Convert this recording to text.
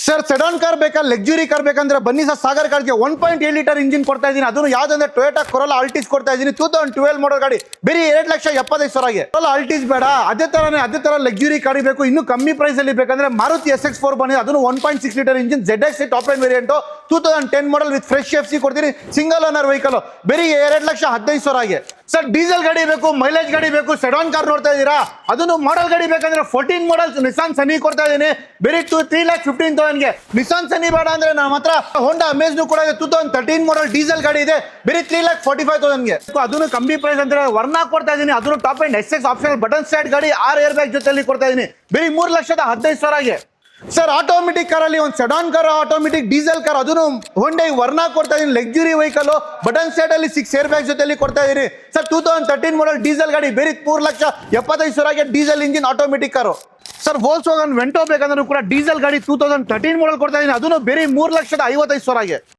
Sir sedan car ಬೇಕಾ luxury car ಬೇಕಂದ್ರೆ ಬನ್ನಿ ಸರ್ ಸಾಗರ್ ಕಾರ್ಗೆ 1.8 ಲೀಟರ್ ಇಂಜಿನ್ ಕೊಡ್ತಾ ಇದೀನಿ. ಅದನ್ನು ಯಾವ್ದಂದ್ರೆ ಟೊಯೋಟಾ ಕೊರೋಲಾ ಆಲ್ಟಿಸ್ ಕೊಡ್ತಾ ಇದೀನಿ. 2012 ಮಾಡಲ್ ಗಾಡಿ ಬರೀ 2,75,000ಗೆ. ಕೊರೋಲಾ ಆಲ್ಟಿಸ್ ಬೇಡ, ಅದೇ ತರ ಲಕ್ಸುರಿ ಕಾರ್ ಬೇಕು ಇನ್ನು ಕಮ್ಮಿ ಪ್ರೈಸ್ ಅಲ್ಲಿ ಬೇಕಂದ್ರೆ ಮಾರುತಿ SX4 ಬಂದಿದೆ. ಅದನ್ನು 1.6 litre engine ZX top end variant 2010 model with fresh FC ಕೊಡ್ತೀನಿ. ಸಿಂಗಲ್ ಓನರ್ ವೆಹಿಕಲ್ ಬರೀ 2,15,000ಗೆ. ಸರ್ ಡೀಸೆಲ್ ಗಾಡಿ ಬೇಕು, ಮೈಲೇಜ್ ಗಾಡಿ ಬೇಕು, ಸೆಡಾನ್ ಕಾರ್ ನೋಡ್ತಾ ಇದ್ದೀರಾ, ಅದನ್ನು ಮಾಡಲ್ ಗಾಡಿ ಬೇಕಂದ್ರೆ 14 ಮಾಡಲ್ ನಿಸಾನ್ ಸನಿ ಕೊಡ್ತಾ ಇದೀನಿ ಬರೀ 3,15,000ಗೆ. ನಿಸಾನ್ ಸನಿ ಬೇಡ ಅಂದ್ರೆ ನಮ್ಮ ಹತ್ರ ಹೋಂಡಾ ಅಮೇಜ್ ಕೂಡ ಇದೆ. 2013 ಮಾಡಲ್ ಡೀಸೆಲ್ ಗಾಡಿ ಇದೆ ಬರೀ 3,45,000ಗೆ. ಅದನ್ನು ಕಮ್ಮಿ ಪ್ರೈಸ್ ಅಂದ್ರೆ ವರ್ನಾ ಕೊಡ್ತಾ ಇದೀನಿ. ಅದನ್ನು top end SX optional button start ಗಾಡಿ 6 ಏರ್ ಬ್ಯಾಗ್ ಜೊತೆಲಿ ಕೊಡ್ತಾ ಇದೀನಿ ಬರೀ 3,15,000ಗೆ. ಸರ್ ಆಟೋಮೆಟಿಕ್ ಕಾರಲ್ಲಿ ಒಂದು sedan car, automatic diesel car, ಅದನ್ನು ಹೊಂಡೈ ವರ್ನಾ ಕೊಡ್ತಾ ಇದೀನಿ. ಲಕ್ಸುರಿ ವೆಹಿಕಲ್ ಬಟನ್ ಸೆಟ್ ಅಲ್ಲಿ 6 ಏರ್ ಬ್ಯಾಗ್ ಜೊತೆಲಿ ಕೊಡ್ತಾ ಇದೀನಿ. ಸರ್ 2013 ಮಾಡಲ್ ಡೀಸೆಲ್ ಗಾಡಿ ಬರೀ 3,75,000ಗೆ diesel engine automatic car. Sir Volkswagen Vento ಬೇಕಂದ್ರೂ ಕೂಡ ಡೀಸೆಲ್ ಗಾಡಿ 2013 ಮಾಡಲ್ ಕೊಡ್ತಾ ಇದೀನಿ. ಅದನ್ನು ಬರೀ 3,55,000ಗೆ.